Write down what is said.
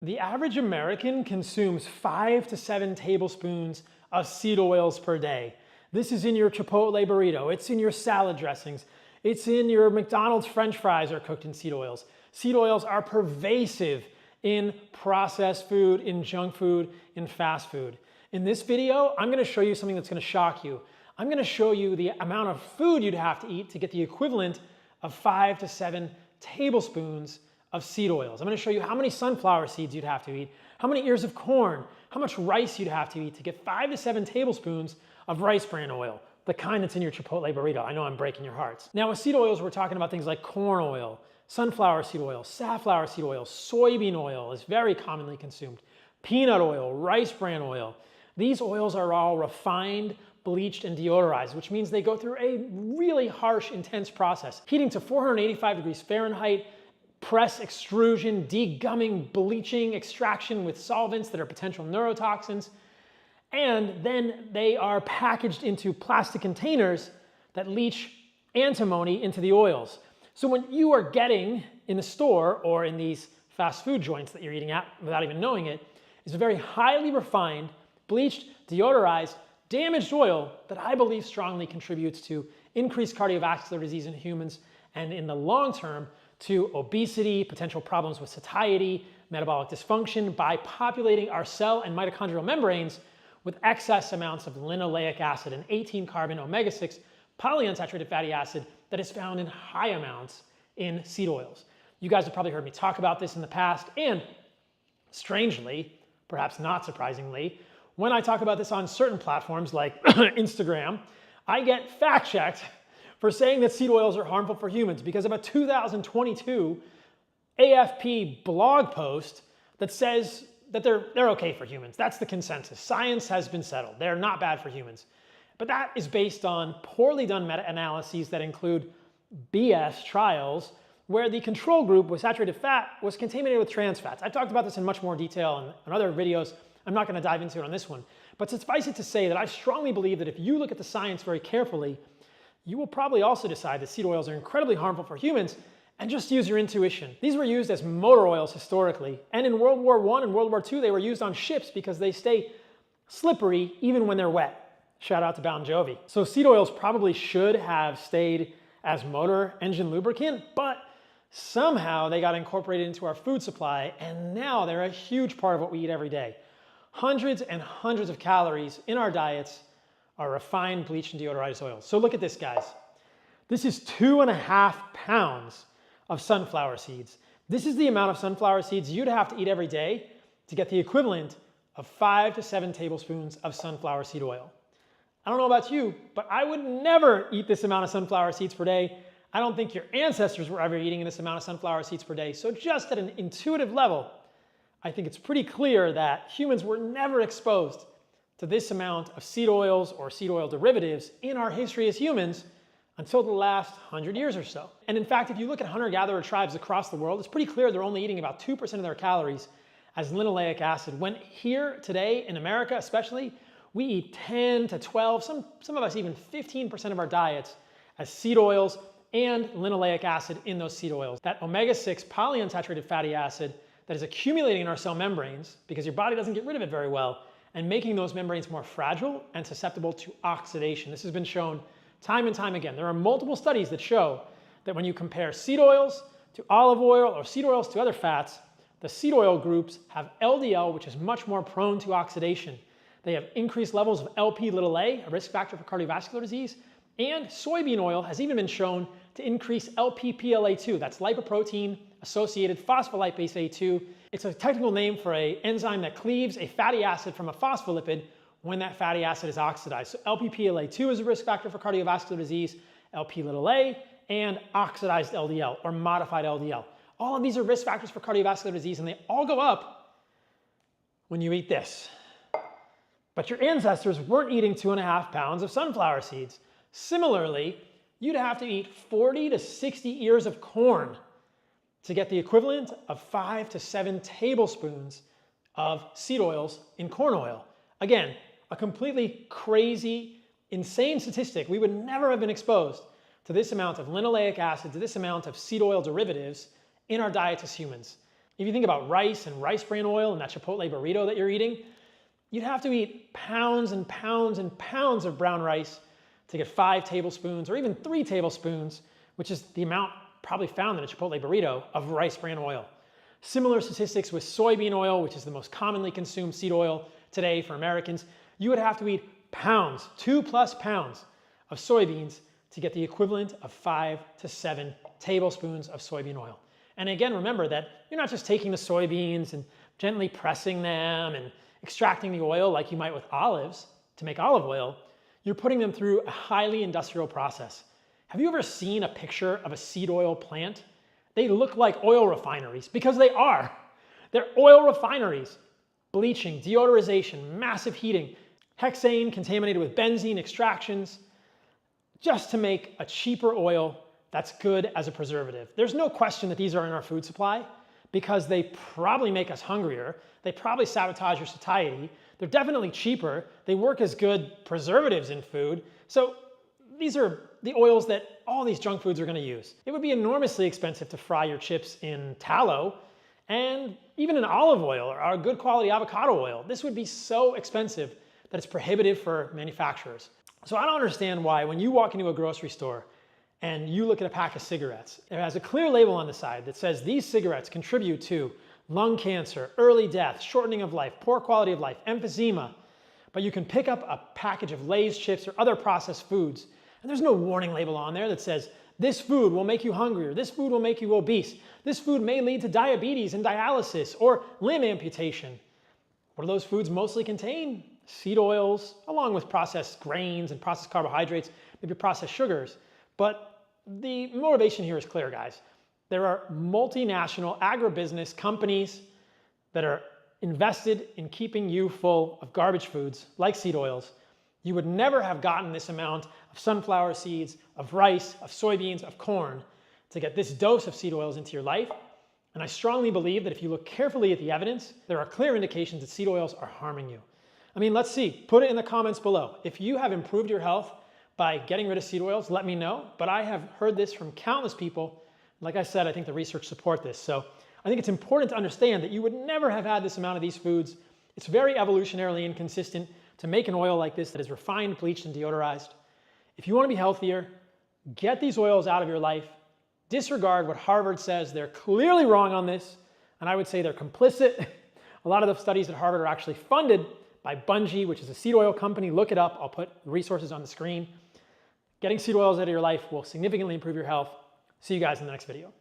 The average American consumes 5 to 7 tablespoons of seed oils per day. This is in your Chipotle burrito, it's in your salad dressings, it's in your McDonald's French fries are cooked in seed oils. Seed oils are pervasive in processed food, in junk food, in fast food. In this video, I'm gonna show you something that's gonna shock you. I'm gonna show you the amount of food you'd have to eat to get the equivalent of 5 to 7 tablespoons of seed oils. I'm going to show you how many sunflower seeds you'd have to eat, how many ears of corn, how much rice you'd have to eat to get 5 to 7 tablespoons of rice bran oil, the kind that's in your Chipotle burrito. I know I'm breaking your hearts. Now with seed oils, we're talking about things like corn oil, sunflower seed oil, safflower seed oil, soybean oil is very commonly consumed, peanut oil, rice bran oil. These oils are all refined, bleached, and deodorized, which means they go through a really harsh, intense process. Heating to 485 degrees Fahrenheit, press, extrusion, degumming, bleaching, extraction with solvents that are potential neurotoxins, and then they are packaged into plastic containers that leach antimony into the oils. So when you are getting in the store or in these fast food joints that you're eating at without even knowing it, is a very highly refined, bleached, deodorized, damaged oil that I believe strongly contributes to increased cardiovascular disease in humans and in the long term to obesity, potential problems with satiety, metabolic dysfunction by populating our cell and mitochondrial membranes with excess amounts of linoleic acid, an 18-carbon omega-6 polyunsaturated fatty acid that is found in high amounts in seed oils. You guys have probably heard me talk about this in the past, and strangely, perhaps not surprisingly, when I talk about this on certain platforms like Instagram, I get fact-checked for saying that seed oils are harmful for humans because of a 2022 AFP blog post that says that they're okay for humans. That's the consensus. Science has been settled. They're not bad for humans. But that is based on poorly done meta-analyses that include BS trials where the control group with saturated fat was contaminated with trans fats. I've talked about this in much more detail in other videos. I'm not going to dive into it on this one. But suffice it to say that I strongly believe that if you look at the science very carefully, you will probably also decide that seed oils are incredibly harmful for humans and just use your intuition. These were used as motor oils historically, and in World War I and World War II, they were used on ships because they stay slippery even when they're wet. Shout out to Bon Jovi. So seed oils probably should have stayed as motor engine lubricant, but somehow they got incorporated into our food supply, and now they're a huge part of what we eat every day. Hundreds and hundreds of calories in our diets are refined, bleached, and deodorized oils. So look at this, guys. This is 2.5 pounds of sunflower seeds. This is the amount of sunflower seeds you'd have to eat every day to get the equivalent of 5 to 7 tablespoons of sunflower seed oil. I don't know about you, but I would never eat this amount of sunflower seeds per day. I don't think your ancestors were ever eating this amount of sunflower seeds per day. So just at an intuitive level, I think it's pretty clear that humans were never exposed to this amount of seed oils or seed oil derivatives in our history as humans until the last 100 years or so. And in fact, if you look at hunter-gatherer tribes across the world, it's pretty clear they're only eating about 2% of their calories as linoleic acid. When here today in America especially, we eat 10 to 12, some of us even 15% of our diets as seed oils and linoleic acid in those seed oils. That omega-6 polyunsaturated fatty acid that is accumulating in our cell membranes because your body doesn't get rid of it very well, and making those membranes more fragile and susceptible to oxidation. This has been shown time and time again. There are multiple studies that show that when you compare seed oils to olive oil or seed oils to other fats, the seed oil groups have LDL, which is much more prone to oxidation. They have increased levels of LP(a), a risk factor for cardiovascular disease, and soybean oil has even been shown to increase LPPLA2. That's lipoprotein-associated phospholipase A2. It's a technical name for an enzyme that cleaves a fatty acid from a phospholipid when that fatty acid is oxidized. So LPPLA2 is a risk factor for cardiovascular disease, LP(a), and oxidized LDL or modified LDL. All of these are risk factors for cardiovascular disease, and they all go up when you eat this. But your ancestors weren't eating 2.5 pounds of sunflower seeds. Similarly, you'd have to eat 40 to 60 ears of corn to get the equivalent of 5 to 7 tablespoons of seed oils in corn oil. Again, a completely crazy, insane statistic. We would never have been exposed to this amount of linoleic acid, to this amount of seed oil derivatives in our diets as humans. If you think about rice and rice bran oil and that Chipotle burrito that you're eating, you'd have to eat pounds and pounds and pounds of brown rice to get 5 tablespoons or even 3 tablespoons, which is the amount probably found in a Chipotle burrito, of rice bran oil. Similar statistics with soybean oil, which is the most commonly consumed seed oil today for Americans. You would have to eat pounds, 2+ pounds of soybeans to get the equivalent of 5 to 7 tablespoons of soybean oil. And again, remember that you're not just taking the soybeans and gently pressing them and extracting the oil like you might with olives to make olive oil. You're putting them through a highly industrial process. Have you ever seen a picture of a seed oil plant? They look like oil refineries because they are. They're oil refineries. Bleaching, deodorization, massive heating, hexane contaminated with benzene extractions, just to make a cheaper oil that's good as a preservative. There's no question that these are in our food supply because they probably make us hungrier. They probably sabotage your satiety. They're definitely cheaper. They work as good preservatives in food. So these are the oils that all these junk foods are going to use. It would be enormously expensive to fry your chips in tallow and even in olive oil or good quality avocado oil. This would be so expensive that it's prohibitive for manufacturers. So I don't understand why when you walk into a grocery store and you look at a pack of cigarettes, it has a clear label on the side that says these cigarettes contribute to lung cancer, early death, shortening of life, poor quality of life, emphysema. But you can pick up a package of Lay's chips or other processed foods, and there's no warning label on there that says this food will make you hungrier, this food will make you obese, this food may lead to diabetes and dialysis or limb amputation. What do those foods mostly contain? Seed oils, along with processed grains and processed carbohydrates, maybe processed sugars. But the motivation here is clear, guys. There are multinational agribusiness companies that are invested in keeping you full of garbage foods like seed oils. You would never have gotten this amount of sunflower seeds, of rice, of soybeans, of corn to get this dose of seed oils into your life. And I strongly believe that if you look carefully at the evidence, there are clear indications that seed oils are harming you. I mean, let's see. Put it in the comments below. If you have improved your health by getting rid of seed oils, let me know. But I have heard this from countless people. Like I said, I think the research supports this. So I think it's important to understand that you would never have had this amount of these foods. It's very evolutionarily inconsistent to make an oil like this that is refined, bleached, and deodorized. If you want to be healthier, get these oils out of your life. Disregard what Harvard says. They're clearly wrong on this, and I would say they're complicit. A lot of the studies at Harvard are actually funded by Bunge, which is a seed oil company. Look it up. I'll put resources on the screen. Getting seed oils out of your life will significantly improve your health. See you guys in the next video.